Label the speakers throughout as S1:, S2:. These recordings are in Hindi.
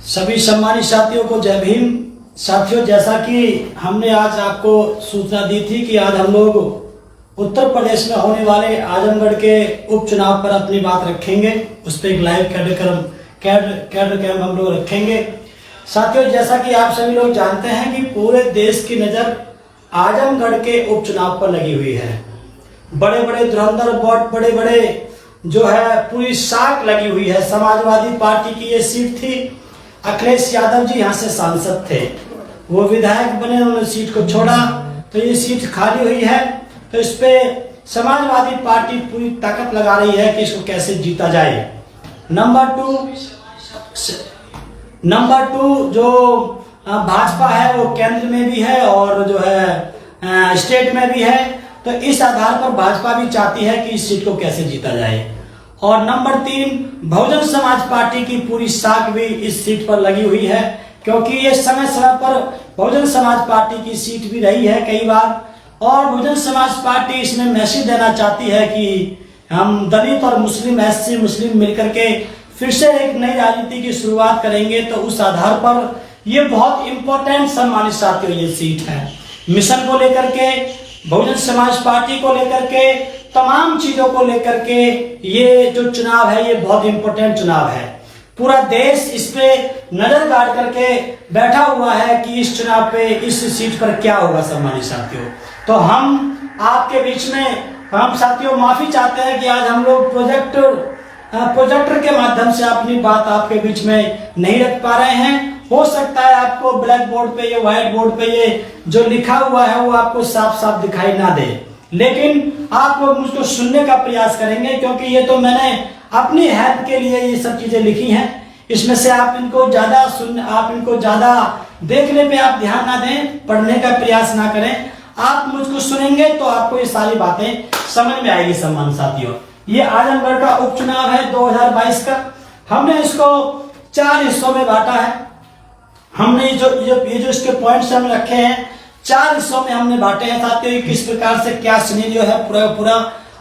S1: सभी सम्मानित साथियों को जय भीम। साथियों, जैसा कि हमने आज आपको सूचना दी थी कि आज हम लोग उत्तर प्रदेश में होने वाले आजमगढ़ के उपचुनाव पर अपनी बात रखेंगे। उस पर एक लाइव कैडर कैंप हम लोग रखेंगे। साथियों, जैसा कि आप सभी लोग जानते हैं कि पूरे देश की नजर आजमगढ़ के उपचुनाव पर लगी हुई है। बड़े बड़े धुरंधर बहुत बड़े बड़े जो है पूरी साख लगी हुई है। समाजवादी पार्टी की ये सीट थी। अखिलेश यादव जी यहाँ से सांसद थे, वो विधायक बने, उन्होंने सीट को छोड़ा तो ये सीट खाली हुई है। तो इस पे समाजवादी पार्टी पूरी ताकत लगा रही है कि इसको कैसे जीता जाए। नंबर टू जो भाजपा है वो केंद्र में भी है और जो है स्टेट में भी है। तो इस आधार पर भाजपा भी चाहती है कि इस सीट को कैसे जीता जाए। और नंबर 3 बहुजन समाज पार्टी की पूरी साख भी इस सीट पर लगी हुई है, क्योंकि ये समय समय पर बहुजन समाज पार्टी की सीट भी रही है कई बार। और बहुजन समाज पार्टी इसमें मैसेज देना चाहती है कि हम दलित और मुस्लिम SC मुस्लिम मिलकर के फिर से एक नई राजनीति की शुरुआत करेंगे। तो उस आधार पर ये बहुत इंपॉर्टेंट सम्मानित साथियों ये सीट है। मिशन को लेकर के, बहुजन समाज पार्टी को लेकर के, तमाम चीजों को लेकर के ये जो चुनाव है ये बहुत इंपॉर्टेंट चुनाव है। पूरा देश इस पे नजर गाड़ करके बैठा हुआ है कि इस चुनाव पे इस सीट पर क्या होगा सम्मानित साथियों। तो हम आपके बीच में हम साथियों माफी चाहते हैं कि आज हम लोग प्रोजेक्टर के माध्यम से अपनी बात आपके बीच में नहीं रख पा रहे हैं। हो सकता है आपको ब्लैक बोर्ड पे ये व्हाइट बोर्ड पे ये जो लिखा हुआ है वो आपको साफ साफ दिखाई ना दे, लेकिन आप लोग मुझको सुनने का प्रयास करेंगे, क्योंकि ये तो मैंने अपनी हेल्प के लिए ये सब चीजें लिखी हैं। इसमें से आप इनको ज्यादा देखने पे आप ध्यान ना दें, पढ़ने का प्रयास ना करें। आप मुझको सुनेंगे तो आपको ये सारी बातें समझ में आएगी। सम्मान साथियों, ये आजमगढ़ का उपचुनाव है 2022 का। हमने इसको 4 हिस्सों में बांटा है। हमने ये जो इसके पॉइंट्स हमने रखे हैं 4 हिस्सों में हमने बांटे हैं साथियों। किस प्रकार से क्या सिनेरियो है पूरा।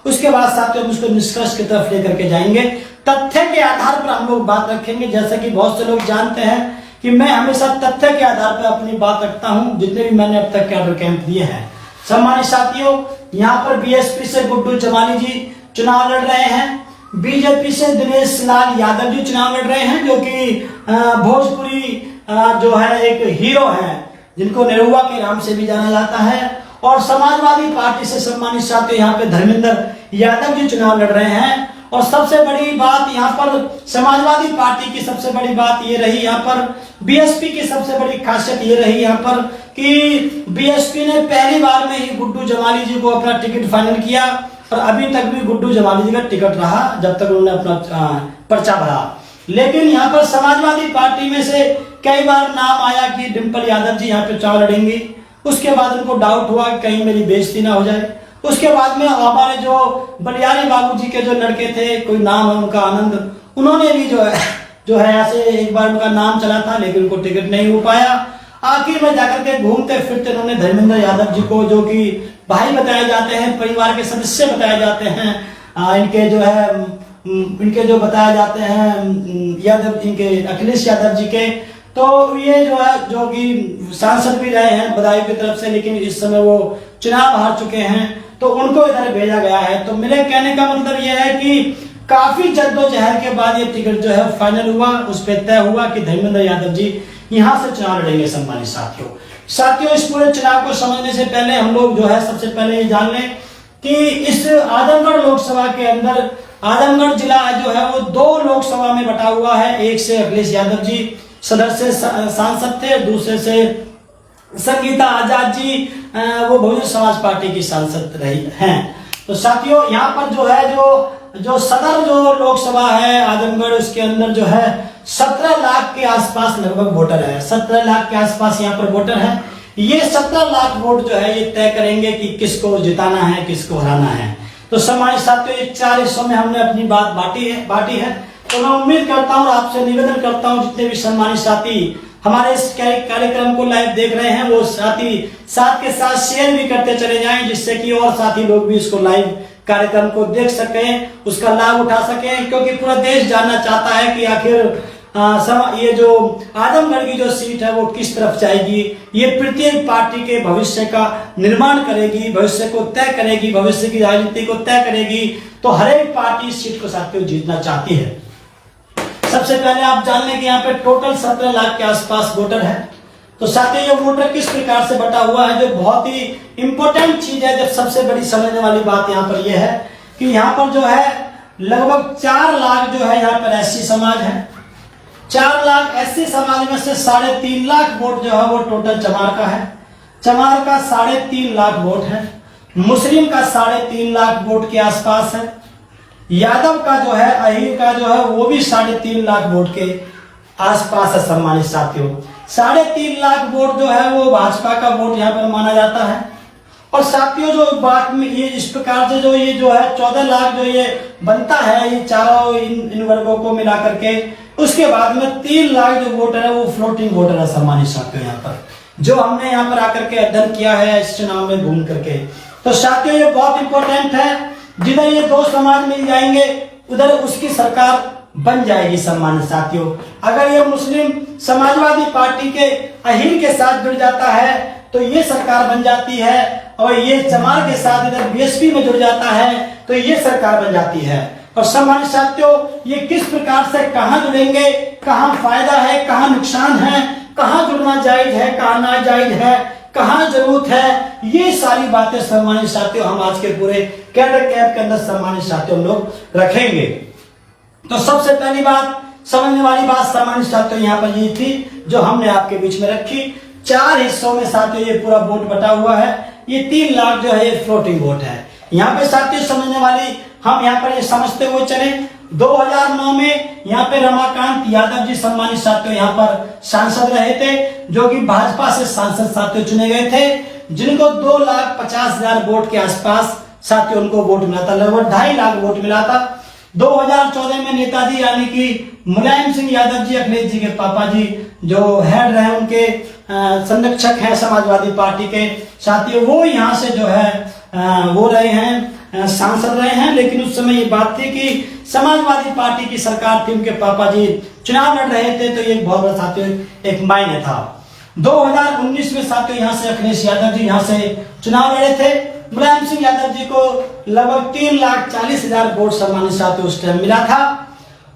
S1: उसके बाद साथियों हम उसको निष्कर्ष की तरफ लेकर के जाएंगे। तथ्य के आधार पर हम लोग बात रखेंगे। जैसे कि बहुत से लोग जानते हैं कि मैं हमेशा तथ्य के आधार पर अपनी बात रखता हूं, जितने भी मैंने अब तक कैडर कैंप दिए हैं। सम्मानित साथियों, यहाँ पर BSP से गुड्डू जमाली जी चुनाव लड़ रहे हैं। BJP से दिनेश लाल यादव जी चुनाव लड़ रहे हैं, जो कि भोजपुरी जो है एक हीरो है, जिनको निरहुआ के नाम से भी जाना जाता है। और समाजवादी पार्टी से सम्मानित साथियों यहाँ पे धर्मेंद्र यादव जी चुनाव लड़ रहे हैं। और सबसे बड़ी बात यहाँ पर समाजवादी पार्टी की सबसे बड़ी बात ये रही, यहाँ पर BSP की सबसे बड़ी खासियत ये रही यहाँ पर कि BSP ने पहली बार में ही गुड्डू जमाली जी को अपना टिकट फाइनल किया। और अभी तक भी गुड्डू जमाली जी का टिकट रहा जब तक उन्होंने अपना पर्चा भरा। लेकिन यहाँ पर समाजवादी पार्टी में से कई बार नाम आया कि डिम्पल यादव जी यहाँ पे चुनाव लड़ेंगी। उसके बाद उनको डाउट हुआ कि कहीं मेरी बेइज्जती ना हो जाए। उसके बाद में हमारे जो बलियारी बाबू जी के जो लड़के थे, कोई नाम है उनका आनंद, उन्होंने भी जो है ऐसे एक बार उनका नाम चला था, लेकिन उनको टिकट नहीं हो पाया। आखिर में जाकर के घूमते फिरते उन्होंने धर्मेंद्र यादव जी को, जो कि भाई बताए जाते हैं, परिवार के सदस्य बताए जाते हैं, इनके जो बताए जाते हैं यादव, इनके अखिलेश यादव जी के, तो ये जो है जो कि सांसद भी रहे हैं बदायूं की तरफ से, लेकिन इस समय वो चुनाव हार चुके हैं, तो उनको इधर भेजा गया है। तो मेरे कहने का मतलब ये है कि काफी जद्दोजहद के बाद ये टिकट जो है फाइनल हुआ। उस पर तय हुआ कि धर्मेंद्र यादव जी यहाँ से चुनाव लड़ेंगे। सम्मानित साथियों, इस पूरे चुनाव को समझने से पहले हम लोग जो है सबसे पहले ये जान लें कि इस आजमगढ़ लोकसभा के अंदर आजमगढ़ जिला जो है वो 2 लोकसभा में बटा हुआ है। एक से अखिलेश यादव जी सदस्य सांसद थे, दूसरे से संगीता आजाद जी वो बहुजन समाज पार्टी की सांसद रही हैं। तो साथियों यहाँ पर जो है जो सदर जो लोकसभा है आजमगढ़, उसके अंदर जो है 17 लाख के आसपास लगभग वोटर है। 17 लाख के आसपास यहाँ पर वोटर है। ये 17 लाख वोट जो है ये तय करेंगे कि किसको जिताना है, किसको हराना है। तो सम्मानित साथियों, 4 हिस्सों में हमने अपनी बात बांटी है। तो मैं उम्मीद करता हूँ, आपसे निवेदन करता हूँ, जितने भी सम्मानित साथी हमारे इस कार्यक्रम को लाइव देख रहे हैं वो साथी साथ के साथ शेयर भी करते चले जाएं, जिससे कि और साथी लोग भी इसको लाइव कार्यक्रम को देख सकें, उसका लाभ उठा सकें। क्योंकि पूरा देश जानना चाहता है कि आखिर ये जो आजमगढ़ की जो सीट है वो किस तरफ जाएगी, ये प्रत्येक पार्टी के भविष्य का निर्माण करेगी, भविष्य को तय करेगी, भविष्य की राजनीति को तय करेगी। तो हर एक पार्टी इस सीट को साथियों जीतना चाहती है। सबसे पहले आप जान लें कि यहाँ पे टोटल 17 लाख के आसपास वोटर है। तो साथियों ये वोटर किस प्रकार से बटा हुआ है, जो बहुत ही इंपॉर्टेंट चीज है, जब सबसे बड़ी समझने वाली बात यहाँ पर यह है कि यहाँ पर जो है लगभग 4 लाख जो है यहाँ पर एससी समाज है। 4 लाख एससी समाज में से 3.5 लाख वोट जो है वो टोटल चमार का है। चमार का 3.5 लाख वोट है। मुस्लिम का 3.5 लाख वोट के आसपास है। यादव का जो है, अहीर का जो है वो भी 3.5 लाख वोट के आसपास है। सम्मानित साथियों 3.5 लाख वोट जो है वो भाजपा का वोट यहाँ पर माना जाता है। और साथियों जो बात में ये इस प्रकार से ये जो है 14 लाख जो ये बनता है, ये चारों इन वर्गों को मिला करके, उसके बाद में 3 लाख जो वोटर है वो फ्लोटिंग वोटर है। सम्मानित साथियों यहाँ पर जो हमने यहाँ पर आकर के अध्ययन किया है इस चुनाव में घूम करके, तो साथियों ये बहुत इंपॉर्टेंट है। जिधर ये 2 समाज मिल जाएंगे उधर उसकी सरकार बन जाएगी। सम्मानित साथियों अगर ये मुस्लिम समाजवादी पार्टी के अहीर के साथ जुड़ जाता है तो ये सरकार बन जाती है, और ये चमार के साथ इधर बीएसपी में जुड़ जाता है तो ये सरकार बन जाती है। और सम्मानित साथियों ये किस प्रकार से कहां जुड़ेंगे, कहां फायदा है, कहां नुकसान है, कहां जुड़ना जायज है, कहां नाजायज है, कहां जरूरत है, ये सारी बातें सम्मानित साथियों हम आज के पूरे कैडर कैंप के अंदर सम्मानित साथियों हम लोग रखेंगे। तो सबसे पहली बात समझने वाली बात सम्मानित साथियों यहाँ पर ये थी जो हमने आपके बीच में रखी। 4 हिस्सों में साथियों ये पूरा वोट बटा हुआ है। ये 3 लाख जो है ये फ्लोटिंग वोट है। यहाँ पे साथियों समझने वाली हम यहाँ पर ये समझते हुए चले 2009 में यहाँ पे रमाकांत यादव जी सम्मानित साथियों यहाँ पर सांसद रहे थे, जो कि भाजपा से सांसद साथियों चुने गए थे, जिनको 2,50,000 वोट के आसपास साथियों उनको वोट मिला था, लगभग 2.5 लाख वोट मिला था। 2014 में नेताजी यानी कि मुलायम सिंह यादव जी, अखिलेश जी के पापा जी जो हेड रहे, उनके संरक्षक हैं समाजवादी पार्टी के साथियों, वो यहाँ से जो है वो रहे हैं, सांसद रहे हैं। लेकिन उस समय ये बात थी कि समाजवादी पार्टी की सरकार थी, उनके पापा जी चुनाव लड़ रहे थे, तो ये बहुत बड़ा साथियों एक मायने था। 2019 में साथियों यहाँ से अखिलेश यादव जी यहाँ से चुनाव लड़े थे। मुलायम सिंह यादव जी को लगभग 3,40,000 वोट सम्मानित साथियों उस टाइम मिला था।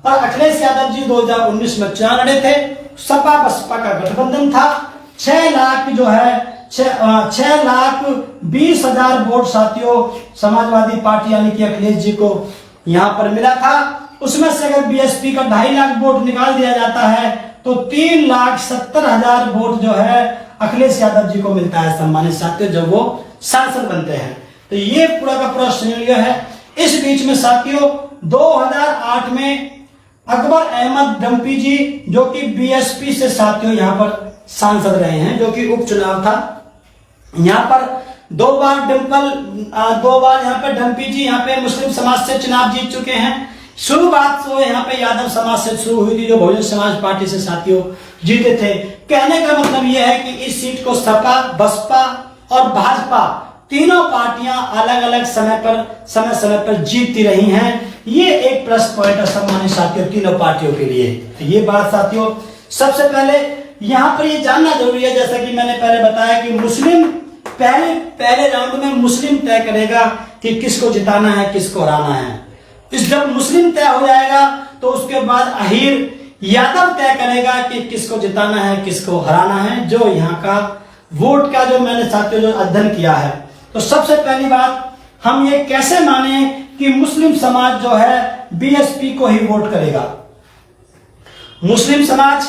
S1: और अखिलेश यादव जी 2019 में चुनाव लड़े थे। सपा बसपा का गठबंधन था। 6 लाख जो है 6,20,000 वोट साथियों समाजवादी पार्टी यानी कि अखिलेश जी को यहाँ पर मिला था। उसमें से अगर बीएसपी का 2.5 लाख वोट निकाल दिया जाता है तो 3,70,000 वोट जो है अखिलेश यादव जी को मिलता है सम्मानित साथियों, जब वो सांसद बनते हैं। तो ये पूरा का पूरा सिनेरियो है। इस बीच में साथियों 2008 में अकबर अहमद डंपी जी जो कि बीएसपी से साथियों यहाँ पर सांसद रहे हैं, जो कि उपचुनाव था। यहाँ पर 2 बार यहाँ पे डंपी जी यहाँ पे मुस्लिम समाज से चुनाव जीत चुके हैं। शुरुआत तो यहाँ पे यादव समाज से शुरू हुई थी, जो बहुजन समाज पार्टी से साथियों जीते थे। कहने का मतलब यह है कि इस सीट को सपा, बसपा और भाजपा तीनों पार्टियां अलग अलग समय पर जीतती रही हैं। ये एक प्लस पॉइंट है सम्मानित साथियों तीनों पार्टियों के लिए। तो ये बात साथियों सबसे पहले यहाँ पर ये जानना जरूरी है, जैसा कि मैंने पहले बताया कि मुस्लिम पहले राउंड में मुस्लिम तय करेगा कि किसको जिताना है, किसको हराना है। जब मुस्लिम तय हो जाएगा तो उसके बाद अहीर यादव तय करेगा कि किसको जिताना है, किसको हराना है। जो यहाँ का वोट का जो मैंने साथियों जो अध्ययन किया है, तो सबसे पहली बात हम ये कैसे माने कि मुस्लिम समाज जो है बीएसपी को ही वोट करेगा। मुस्लिम समाज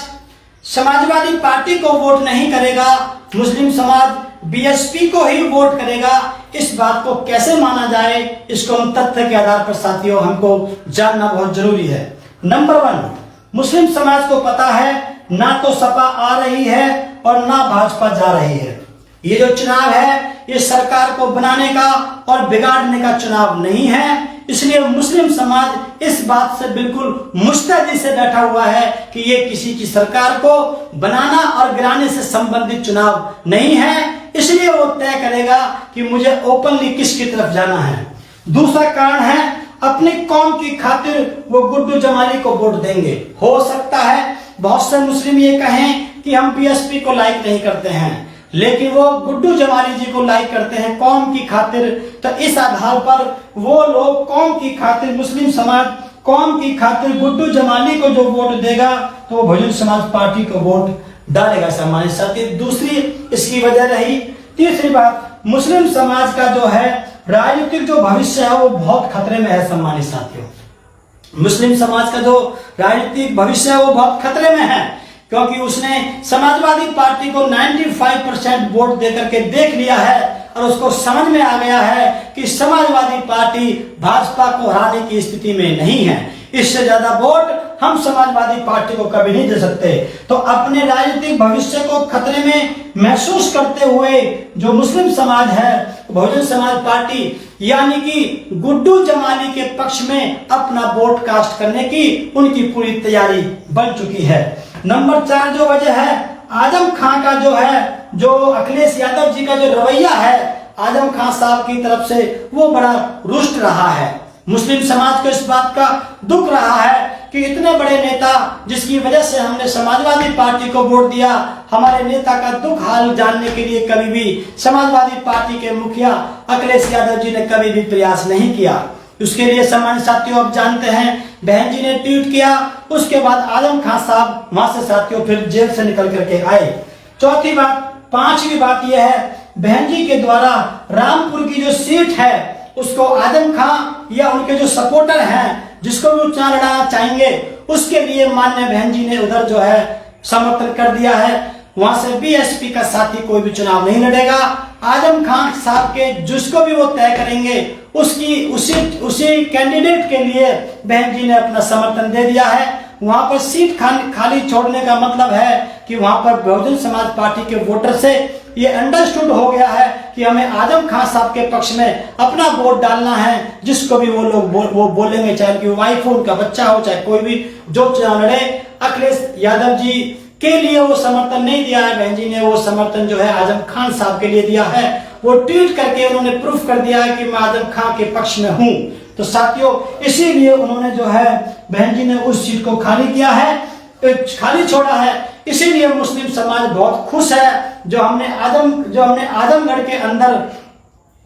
S1: समाजवादी पार्टी को वोट नहीं करेगा, मुस्लिम समाज बीएसपी को ही वोट करेगा। इस बात को कैसे माना जाए, इसको हम तथ्य के आधार पर साथियों हमको जानना बहुत जरूरी है। नंबर 1, मुस्लिम समाज को पता है ना तो सपा आ रही है और ना भाजपा जा रही है। ये जो चुनाव है ये सरकार को बनाने का और बिगाड़ने का चुनाव नहीं है। इसलिए मुस्लिम समाज इस बात से बिल्कुल मुस्तैदी से बैठा हुआ है कि ये किसी की सरकार को बनाना और गिराने से संबंधित चुनाव नहीं है। इसलिए वो तय करेगा कि मुझे ओपनली किसकी तरफ जाना है। दूसरा कारण है अपनी कौम की खातिर वो गुड्डू जमाली को वोट देंगे। हो सकता है बहुत से मुस्लिम ये कहें कि हम बीएसपी को लाइक नहीं करते हैं, लेकिन वो गुड्डू जमाली जी को लाइक करते हैं कौम की खातिर। तो इस आधार पर वो लोग कौम की खातिर, मुस्लिम समाज कौम की खातिर गुड्डू जमाली को जो वोट देगा तो वो बहुजन समाज पार्टी को वोट डालेगा सम्मानित साथी। दूसरी इसकी वजह रही। तीसरी बात, मुस्लिम समाज का जो है राजनीतिक जो भविष्य है वो बहुत खतरे में है सम्मानित साथियों। मुस्लिम समाज का जो राजनीतिक भविष्य है वो बहुत खतरे में है, क्योंकि उसने समाजवादी पार्टी को 95% वोट देकर के देख लिया है और उसको समझ में आ गया है कि समाजवादी पार्टी भाजपा को हराने की स्थिति में नहीं है। इससे ज्यादा वोट हम समाजवादी पार्टी को कभी नहीं दे सकते। तो अपने राजनीतिक भविष्य को खतरे में महसूस करते हुए जो मुस्लिम समाज है, बहुजन समाज पार्टी यानी कि गुड्डू जमाली के पक्ष में अपना वोट कास्ट करने की उनकी पूरी तैयारी बन चुकी है। नंबर 4 जो वजह है, आजम खां का जो है, जो अखिलेश यादव जी का जो रवैया है आजम खां साहब की तरफ से वो बड़ा रुष्ट रहा है। मुस्लिम समाज को इस बात का दुख रहा है कि इतने बड़े नेता जिसकी वजह से हमने समाजवादी पार्टी को वोट दिया, हमारे नेता का दुख हाल जानने के लिए कभी भी समाजवादी पार्टी के मुखिया अखिलेश यादव जी ने कभी भी प्रयास नहीं किया। उसके लिए सम्मानित साथियों आप जानते हैं बहन जी ने ट्वीट किया, उसके बाद आजम खां साहब वहां से साथियों फिर जेल से निकल करके आए। चौथी बात, पांचवी बात यह है बहन जी के द्वारा रामपुर की जो सीट है उसको आजम खां या उनके जो सपोर्टर हैं जिसको भी चुनाव लड़ाना चाहेंगे उसके लिए माननीय बहन जी ने उधर जो है समर्थन कर दिया है। वहां से बीएसपी का साथी कोई भी चुनाव नहीं लड़ेगा। आजम खान साहब के जिसको भी वो तय करेंगे उसकी उसी कैंडिडेट के लिए बहन जी ने अपना समर्थन दे दिया है। वहां पर सीट खाली छोड़ने का मतलब है कि वहां पर बहुजन समाज पार्टी के वोटर से ये अंडरस्टूड हो गया है कि हमें आजम खान साहब के पक्ष में अपना वोट डालना है। जिसको भी वो लोग वो बोलेंगे, चाहे उनकी वाइफ हो, उनका बच्चा हो, चाहे कोई भी जो चुनाव लड़े, अखिलेश यादव जी के लिए वो समर्थन नहीं दिया है। बहन जी ने वो समर्थन जो है आजम खान साहब के लिए दिया है। वो ट्वीट करके उन्होंने प्रूफ कर दिया है कि मैं आजम खान के पक्ष में हूं। तो साथियों इसीलिए उन्होंने जो है बहन जी ने उस सीट को खाली किया है, खाली छोड़ा है। इसीलिए मुस्लिम समाज बहुत खुश है। जो हमने आजमगढ़ के अंदर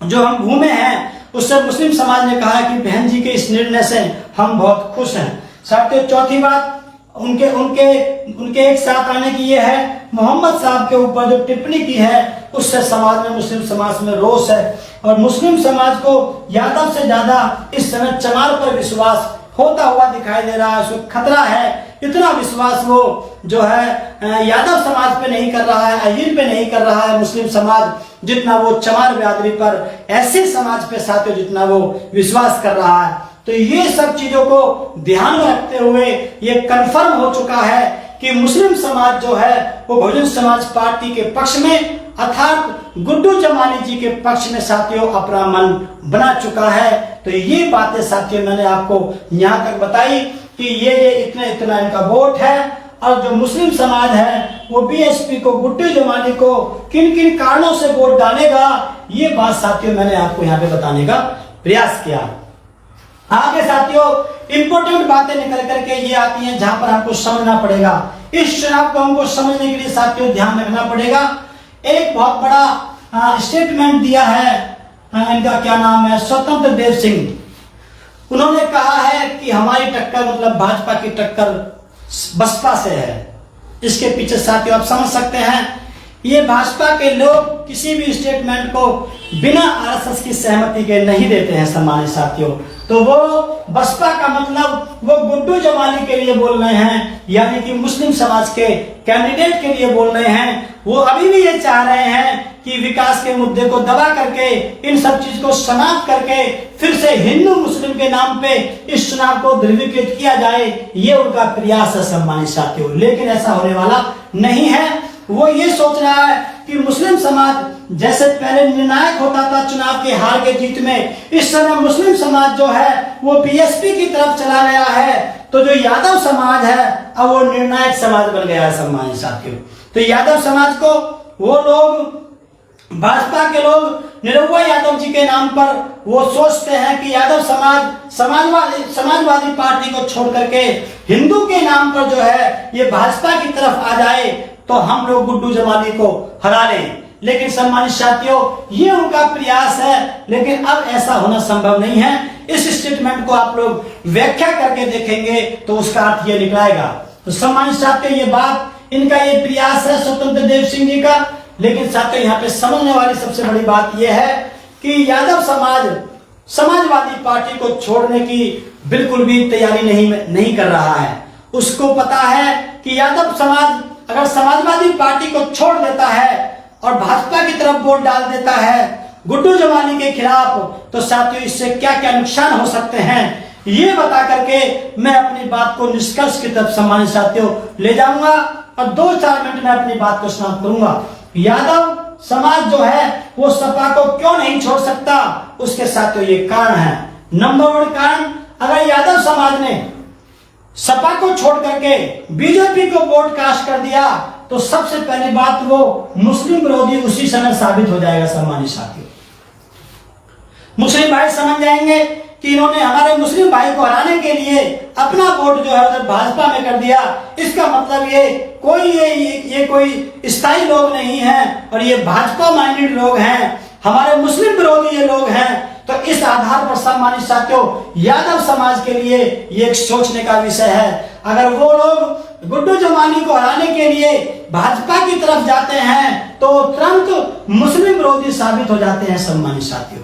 S1: जो हम घूमे हैं उससे मुस्लिम समाज ने कहा कि बहन जी के इस निर्णय से हम बहुत खुश हैं। साथियों चौथी बात उनके एक साथ आने की ये है, मोहम्मद साहब के ऊपर जो टिप्पणी की है उससे समाज में, मुस्लिम समाज में रोष है और मुस्लिम समाज को यादव से ज्यादा इस समय चमार पर विश्वास होता हुआ दिखाई दे रहा है। उसको खतरा है। इतना विश्वास वो जो है यादव समाज पे नहीं कर रहा है, अहीर पे नहीं कर रहा है मुस्लिम समाज, जितना वो चमार बिरादरी पर, ऐसे समाज पे साथियों जितना वो विश्वास कर रहा है। तो ये सब चीजों को ध्यान में रखते हुए ये कंफर्म हो चुका है कि मुस्लिम समाज जो है वो बहुजन समाज पार्टी के पक्ष में अर्थात गुड्डू जमाली जी के पक्ष में साथियों अपना मन बना चुका है। तो ये बातें साथियों मैंने आपको यहाँ तक बताई कि ये इतना इनका वोट है और जो मुस्लिम समाज है वो बीएसपी को, गुड्डू जमाली को किन किन कारणों से वोट डालेगा, ये बात साथियों मैंने आपको यहाँ पे बताने का प्रयास किया। आगे साथियों इंपॉर्टेंट बातें निकल करके ये आती हैं जहां पर हमको समझना पड़ेगा। इस चुनाव को हमको समझने के लिए साथियों ध्यान रखना पड़ेगा। एक बहुत बड़ा स्टेटमेंट दिया है, इनका क्या नाम है, स्वतंत्र देव सिंह। उन्होंने कहा है कि हमारी टक्कर मतलब भाजपा की टक्कर बसपा से है। इसके पीछे साथियों आप समझ सकते हैं ये भाजपा के लोग किसी भी स्टेटमेंट को बिना आरएसएस की सहमति के नहीं देते हैं सम्मानित साथियों। तो वो बसपा का मतलब वो गुड्डू जमाली के लिए बोल रहे हैं, यानी कि मुस्लिम समाज के कैंडिडेट के लिए बोल रहे हैं। वो अभी भी ये चाह रहे हैं कि विकास के मुद्दे को दबा करके, इन सब चीज को समाप्त करके फिर से हिंदू मुस्लिम के नाम पे इस चुनाव को ध्रुवीकृत किया जाए, ये उनका प्रयास है सम्मानित साथियों। लेकिन ऐसा होने वाला नहीं है। वो ये सोच रहा है कि मुस्लिम समाज जैसे पहले निर्णायक होता था चुनाव के हार के जीत में, इस समय मुस्लिम समाज जो है वो बीएसपी की तरफ चला गया है। तो जो यादव समाज है अब वो निर्णायक समाज बन गया है सम्मानित साथियों। तो यादव समाज को वो लोग भाजपा के लोग निरहुआ यादव जी के नाम पर वो सोचते हैं कि यादव समाजवादी पार्टी को छोड़ करके हिंदू के नाम पर जो है ये भाजपा की तरफ आ जाए तो हम लोग गुड्डू जमाली को हरा लें। लेकिन सम्मानित साथियों, ये उनका प्रयास है, लेकिन अब ऐसा होना संभव नहीं है। इस स्टेटमेंट को आप लोग व्याख्या करके देखेंगे तो उसका अर्थ ये निकलेगा। तो सम्मानित साथियों, ये बात इनका ये प्रयास है स्वतंत्र देव सिंह जी का। लेकिन साथियों, यहाँ पे समझने वाली सबसे बड़ी बात यह है कि यादव समाजवादी पार्टी को छोड़ने की बिल्कुल भी तैयारी नहीं कर रहा है। उसको पता है कि यादव समाज अगर समाजवादी पार्टी को छोड़ देता है और भाजपा की तरफ वोट डाल देता है गुड्डू जमाली के खिलाफ, तो साथियों इससे क्या क्या नुकसान हो सकते हैं ये बता करके मैं अपनी बात को निष्कर्ष की तरफ सम्मानित साथियों ले जाऊंगा और 2-4 मिनट में अपनी बात को समाप्त करूंगा। यादव समाज जो है वो सपा को क्यों नहीं छोड़ सकता, उसके साथियों ये कारण है। नंबर 1 कारण, अगर यादव समाज ने सपा को छोड़ करके बीजेपी को वोट कास्ट कर दिया तो सबसे पहली बात वो मुस्लिम विरोधी उसी समय साबित हो जाएगा। सम्मानित साथियों, मुस्लिम भाई समझ जाएंगे कि इन्होंने हमारे मुस्लिम भाई को हराने के लिए अपना वोट जो है उधर भाजपा में कर दिया। इसका मतलब ये कोई स्थायी लोग नहीं है और ये भाजपा माइंडेड लोग हैं, हमारे मुस्लिम विरोधी ये लोग हैं। तो इस आधार पर सम्मानित साथियों यादव समाज के लिए ये एक सोचने का विषय है। अगर वो लोग गुड्डू जमाली को हराने के लिए भाजपा की तरफ जाते हैं तो तुरंत मुस्लिम विरोधी साबित हो जाते हैं। सम्मानित साथियों,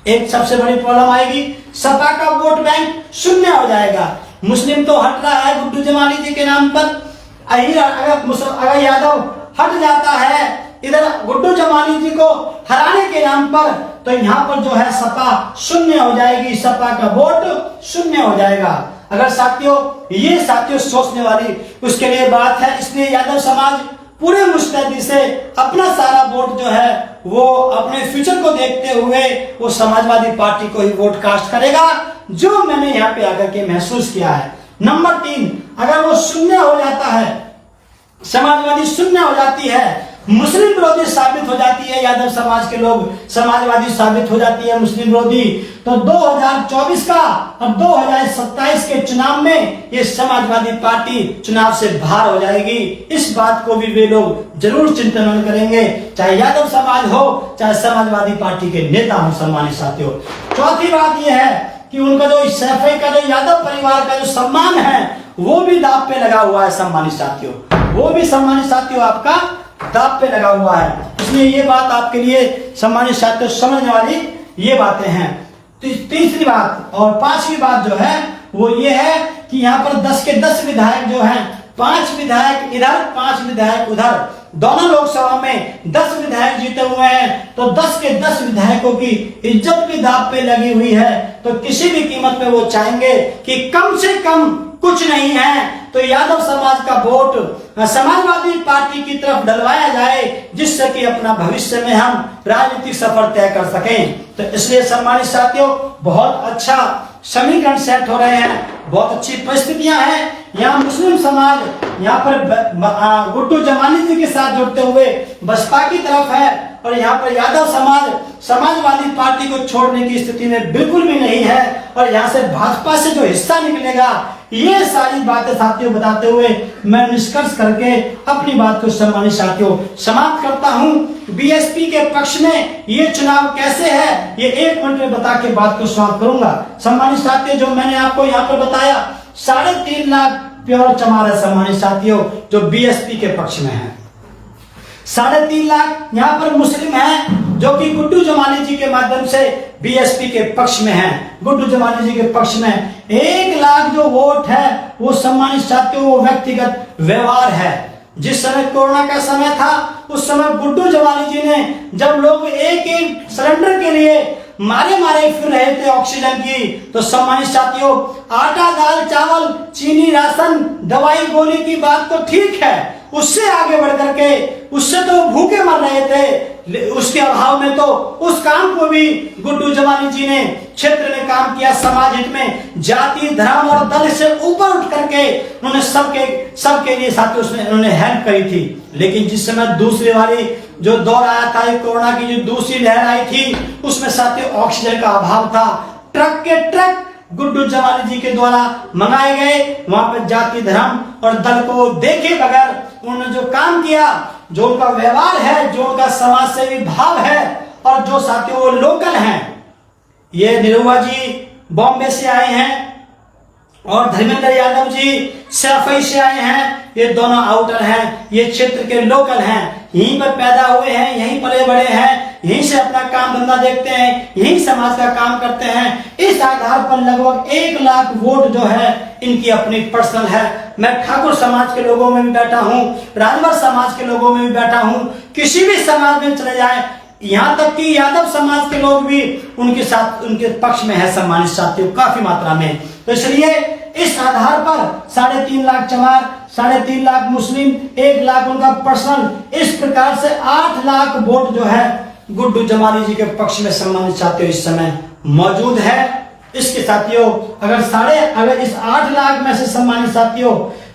S1: एक सबसे बड़ी प्रॉब्लम आएगी, सपा का वोट बैंक शून्य हो जाएगा। मुस्लिम तो हट रहा है गुड्डू जमाली जी के नाम पर, अगर यादव हट जाता है इधर गुड्डू जमाली जी को हराने के नाम पर, तो यहाँ पर जो है सपा शून्य हो जाएगी, सपा का वोट शून्य हो जाएगा। अगर साथियों ये सोचने वाली उसके लिए बात है, इसलिए यादव समाज पूरे मुस्तैदी से अपना सारा वोट जो है वो अपने फ्यूचर को देखते हुए वो समाजवादी पार्टी को ही वोट कास्ट करेगा, जो मैंने यहाँ पे आकर के महसूस किया है। नंबर 3, अगर वो शून्य हो जाता है, समाजवादी शून्य हो जाती है, मुस्लिम विरोधी साबित हो जाती है, यादव समाज के लोग समाजवादी साबित हो जाती है मुस्लिम विरोधी, तो 2024 का और 2027 के चुनाव में ये समाजवादी पार्टी चुनाव से बाहर हो जाएगी। इस बात को भी वे लोग जरूर चिंतन करेंगे, चाहे यादव समाज हो चाहे समाजवादी पार्टी के नेता हो। सम्मानित साथियों, चौथी बात यह है कि उनका जो सैफई का जो यादव परिवार का जो सम्मान है वो भी दांव पे लगा हुआ है। सम्मानित साथियों, वो भी सम्मानित साथियों आपका दांव पे लगा हुआ है। इसलिए ये बात आपके लिए सम्मानित साथियों समझने वाली ये बातें हैं। तीसरी बात और 5वीं बात जो है वो ये है कि यहाँ पर 10 के 10 विधायक जो हैं, 5 विधायक इधर 5 विधायक उधर, दोनों लोकसभा में 10 विधायक जीते हुए हैं, तो 10 के 10 विधायकों की इज्जत भी दांव पे लगी हुई है। तो किसी भी कीमत पे वो चाहेंगे कि कम से कम कुछ नहीं है तो यादव समाज का वोट समाजवादी पार्टी की तरफ डलवाया जाए, जिससे कि अपना भविष्य में हम राजनीतिक सफर तय कर सकें। तो इसलिए सम्मानित साथियों बहुत अच्छा समीकरण सेट हो रहे हैं, बहुत अच्छी परिस्थितियां हैं। यहाँ मुस्लिम समाज यहाँ पर गुड्डू जमाली जी के साथ जुड़ते हुए बसपा की तरफ है और यहाँ पर यादव समाज समाजवादी पार्टी को छोड़ने की स्थिति में बिल्कुल भी नहीं है। और यहाँ से भाजपा से जो हिस्सा निकलेगा, ये सारी बातें साथियों बताते हुए मैं निष्कर्ष करके अपनी बात को सम्मानित साथियों समाप्त करता हूँ। बीएसपी के पक्ष में ये चुनाव कैसे है ये 1 मिनट में बता के बात को समाप्त करूंगा। सम्मानित साथियों, जो मैंने आपको यहाँ पर बताया 3.5 लाख प्योर चमार है सम्मानित साथियों जो बीएसपी के पक्ष में है। 3.5 लाख यहाँ पर मुस्लिम है जो कि गुड्डू जमाली जी के माध्यम से बीएसपी के पक्ष में है। गुड्डू जमाली जी के पक्ष में 1 लाख जो वोट है वो सम्मानित साथियों वो व्यक्तिगत व्यवहार है। जिस समय कोरोना का समय था उस समय गुड्डू जमाली जी ने जब लोग एक सिलेंडर के लिए मारे फिर रहे थे ऑक्सीजन की, तो सम्मानित साथियों आटा दाल चावल चीनी राशन दवाई गोली की बात तो ठीक है, उससे आगे बढ़ करके उससे तो भूखे मर रहे थे, उसके अभाव में तो उस काम को भी गुड्डू जमाली जी ने क्षेत्र में काम किया, समाज हित में जाति धर्म और दल से ऊपर उठ करके उन्होंने सबके लिए साथियों उसमें उन्होंने हेल्प करी थी। लेकिन जिस समय दूसरी वाली जो दौर आया था, कोरोना की जो दूसरी लहर आई थी, उसमें साथियों ऑक्सीजन का अभाव था। ट्रक के ट्रक गुड्डू जमाली जी के द्वारा मंगाए गए। वहां पर जाति धर्म और दल को देखे बगैर उन्होंने जो काम किया, जो उनका व्यवहार है, जो उनका समाज सेवी भाव है, और जो साथियों वो लोकल हैं। ये निरुआ जी बॉम्बे से आए हैं और धर्मेंद्र यादव जी सैफई से आए हैं। ये दोनों आउटर हैं, ये क्षेत्र के लोकल हैं, यहीं पर पैदा हुए हैं, यहीं पले बड़े हैं, यहीं से अपना काम धंधा देखते हैं, यहीं समाज का काम करते हैं। इस आधार पर लगभग 1 लाख वोट जो है इनकी अपनी पर्सनल है। मैं ठाकुर समाज के लोगों में भी बैठा हूं, राजभर समाज के लोगों में भी बैठा हूं, किसी भी समाज में चले जाए, यहां तक कि यादव समाज के लोग भी उनके साथ, उनके पक्ष में है सम्मानित साथियों, काफी मात्रा में। तो इसलिए इस आधार पर 3.5 लाख चमार, 3.5 लाख मुस्लिम, 1 लाख उनका पर्सनल, इस प्रकार से 8 लाख वोट जो है गुड्डू जमाली जी के पक्ष में सम्मानित साथियों इस समय मौजूद है। इसके साथियों अगर इस 8 लाख में से सम्मानित साथियों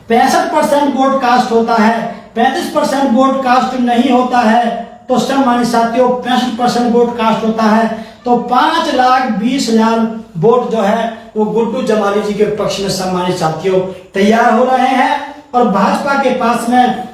S1: 65% वोट कास्ट होता है, 35% वोट कास्ट नहीं होता है, तो सम्मानित साथियों 65% वोट कास्ट होता है, तो 5,20,000 वोट जो है वो गुड्डू जमाली जी के पक्ष में सम्मानित साथियों तैयार हो रहे हैं। और भाजपा के पास में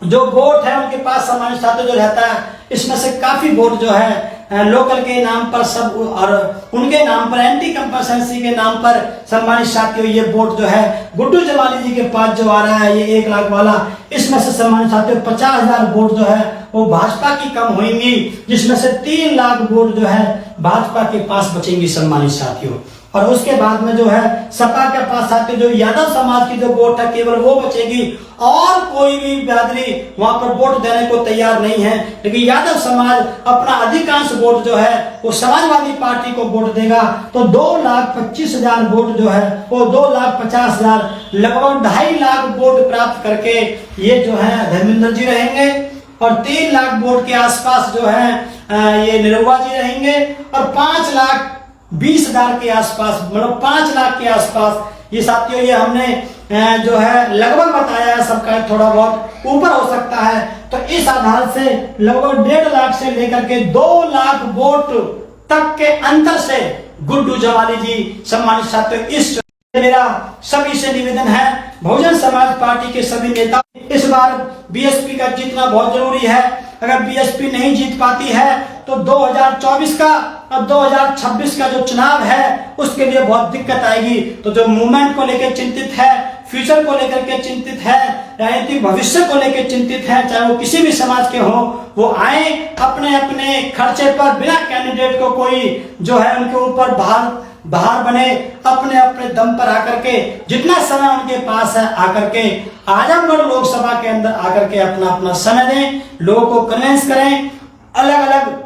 S1: जो वोट है, उनके पास सम्मानित साथियों जो रहता है, इसमें से काफी वोट जो है लोकल के नाम पर सब और उनके नाम पर, एंटी कंपल्सेंसी के नाम पर सम्मानित साथियों ये वोट जो है गुड्डू जमाली जी के पास जो आ रहा है, ये 1 लाख वाला, इसमें से सम्मानित साथियों 50,000 वोट जो है वो भाजपा की कम होंगी, जिसमें से 3 लाख वोट जो है भाजपा के पास बचेंगी सम्मानित साथियों। और उसके बाद में जो है सपा के पास साथियों जो यादव समाज की जो वोट है केवल वो बचेगी, और कोई भी बिरादरी वहां पर वोट देने को तैयार नहीं है। लेकिन यादव समाज अपना अधिकांश वोट जो है वो समाजवादी पार्टी को वोट देगा। तो 2,25,000 वोट जो है वो 2,50,000, लगभग 2.5 लाख वोट प्राप्त करके ये जो है धर्मेंद्र जी रहेंगे, और 3 लाख वोट के आसपास जो है ये निरुआ जी रहेंगे, और 5,20,000 के आसपास, मतलब 5 लाख के आसपास ये साथियों, ये हमने जो है लगभग बताया है, सबका थोड़ा बहुत ऊपर हो सकता है। तो इस आधार से लगभग 1.5 लाख से लेकर के 2 लाख वोट तक के अंतर से गुड्डू जमाली जी सम्मानित साथियों, इस मेरा सभी से निवेदन है, बहुजन समाज पार्टी के सभी नेता, इस बार बीएसपी का जीतना बहुत जरूरी है। अगर बीएसपी नहीं जीत पाती है तो 2024 का और 2026 का जो चुनाव है उसके लिए बहुत दिक्कत आएगी। तो जो मूवमेंट को लेकर चिंतित है, फ्यूचर को लेकर के चिंतित है, राजनीतिक भविष्य को लेकर चिंतित है, चाहे वो किसी भी समाज के हो, वो आए अपने अपने खर्चे पर, बिना कैंडिडेट को कोई जो है उनके ऊपर बाहर बने, अपने अपने दम पर आकर के, जितना समय उनके पास है आकर के आजमगढ़ लोकसभा के अंदर आकर के अपना अपना समय दें, लोगों को कन्विंस करें, अलग अलग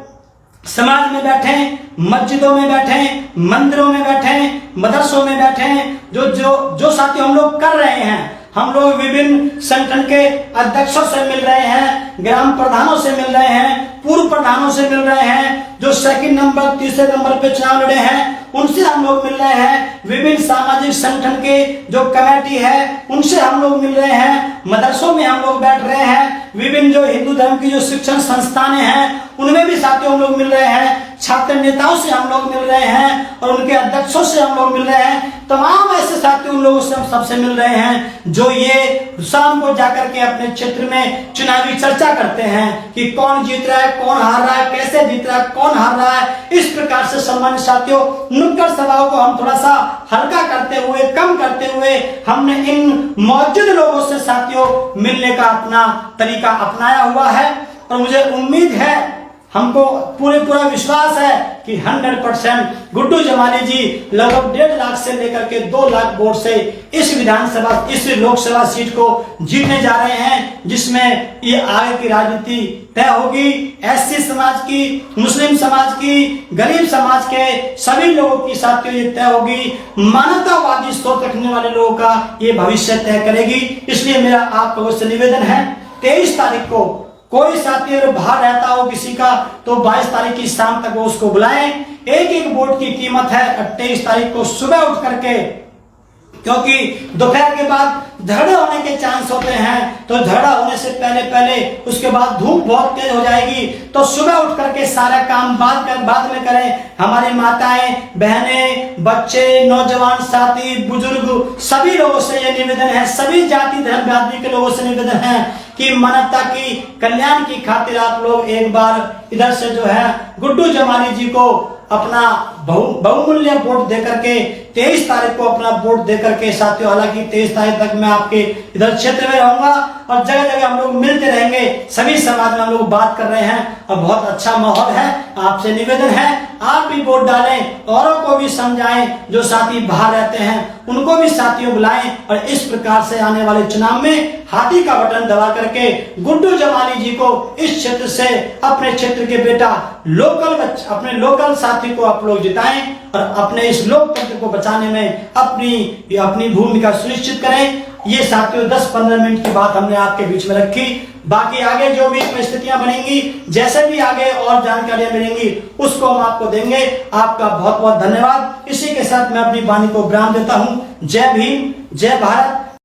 S1: समाज में बैठे, मस्जिदों में बैठे, मंदिरों में बैठे, मदरसों में बैठे, जो साथी हम लोग कर रहे हैं। हम लोग विभिन्न संगठन के अध्यक्षों से मिल रहे हैं, ग्राम प्रधानों से मिल रहे हैं, पूर्व प्रधानों से मिल रहे हैं, जो 2nd नंबर 3 नंबर पे चुनाव लड़े हैं उनसे हम लोग मिल रहे हैं, विभिन्न सामाजिक संगठन के जो कमेटी है उनसे हम लोग मिल रहे हैं, मदरसों में हम लोग बैठ रहे हैं, विभिन्न जो हिंदू धर्म की जो शिक्षण संस्थानें हैं उनमें भी साथियों हम लोग मिल रहे हैं, छात्र नेताओं से हम लोग मिल रहे हैं और उनके अध्यक्षों से हम लोग मिल रहे हैं। तमाम ऐसे साथी उन लोगों से हम सबसे मिल रहे हैं जो ये शाम को जाकर के अपने क्षेत्र में चुनावी चर्चा करते हैं कि कौन जीत रहा है, कौन हार रहा है, कैसे जीत रहा है, कौन हार रहा है। इस प्रकार से सम्मानित साथियों नुक्कड़ सभाओं को हम थोड़ा सा हल्का करते हुए, कम करते हुए हमने इन मौजूद लोगों से साथियों मिलने का अपना तरीका अपनाया हुआ है। और मुझे उम्मीद है, हमको पूरा विश्वास है कि 100% गुड्डू जमाली जी लगभग 1.5 लाख से लेकर के 2 लाख वोट से इस विधानसभा, इस लोकसभा सीट को जीतने जा रहे हैं, जिसमें ये आगे की राजनीति तय होगी। एससी समाज की, मुस्लिम समाज की, गरीब समाज के सभी लोगों की साथियों ये तय होगी। मानवतावादी सोच रखने वाले लोगों का ये भविष्य तय करेगी। इसलिए मेरा आप लोगों से निवेदन है, 23 तारीख को कोई साथी अगर बाहर रहता हो किसी का तो 22 तारीख की शाम तक वो उसको बुलाएं। एक वोट की कीमत है। 23 तारीख को सुबह उठ करके क्योंकि दोपहर के बाद झगड़ा होने के चांस होते हैं, तो झगड़ा होने से पहले उसके बाद धूप बहुत तेज हो जाएगी, तो सुबह उठ करके सारा काम बाद में करें। हमारी माताएं, बहनें, बच्चे, नौजवान साथी, बुजुर्ग, सभी लोगों से ये निवेदन है, सभी जाति धर्म बिरादरी के लोगों से निवेदन है कि मानवता की कल्याण की खातिर आप लोग एक बार इधर से जो है गुड्डू जमाली जी को अपना बहुमूल्य वोट दे करके 23 तारीख को अपना वोट दे करके साथियों, हालांकि 23 तारीख तक मैं आपके इधर क्षेत्र में रहूंगा और जगह जगह हम लोग मिलते रहेंगे, सभी समाज में हम लोग बात कर रहे हैं और बहुत अच्छा माहौल है। आपसे निवेदन है आप भी वोट डालें, औरों को भी समझाएं, जो साथी बाहर रहते हैं उनको भी साथियों बुलाएं और इस प्रकार से आने वाले चुनाव में हाथी का बटन दबा करके गुड्डू जमाली जी को इस क्षेत्र से अपने क्षेत्र के बेटा अपने लोकल साथी को आप लोग जिताएं और अपने इस लोकतंत्र को बचाने में अपनी भूमिका सुनिश्चित करें। ये साथियों 10-15 मिनट की बात हमने आपके बीच में रखी, बाकी आगे जो भी परिस्थितियां बनेंगी, जैसे भी आगे और जानकारियां मिलेंगी उसको हम आपको देंगे। आपका बहुत बहुत धन्यवाद। इसी के साथ मैं अपनी वाणी को विराम देता हूं। जय भीम, जय भारत,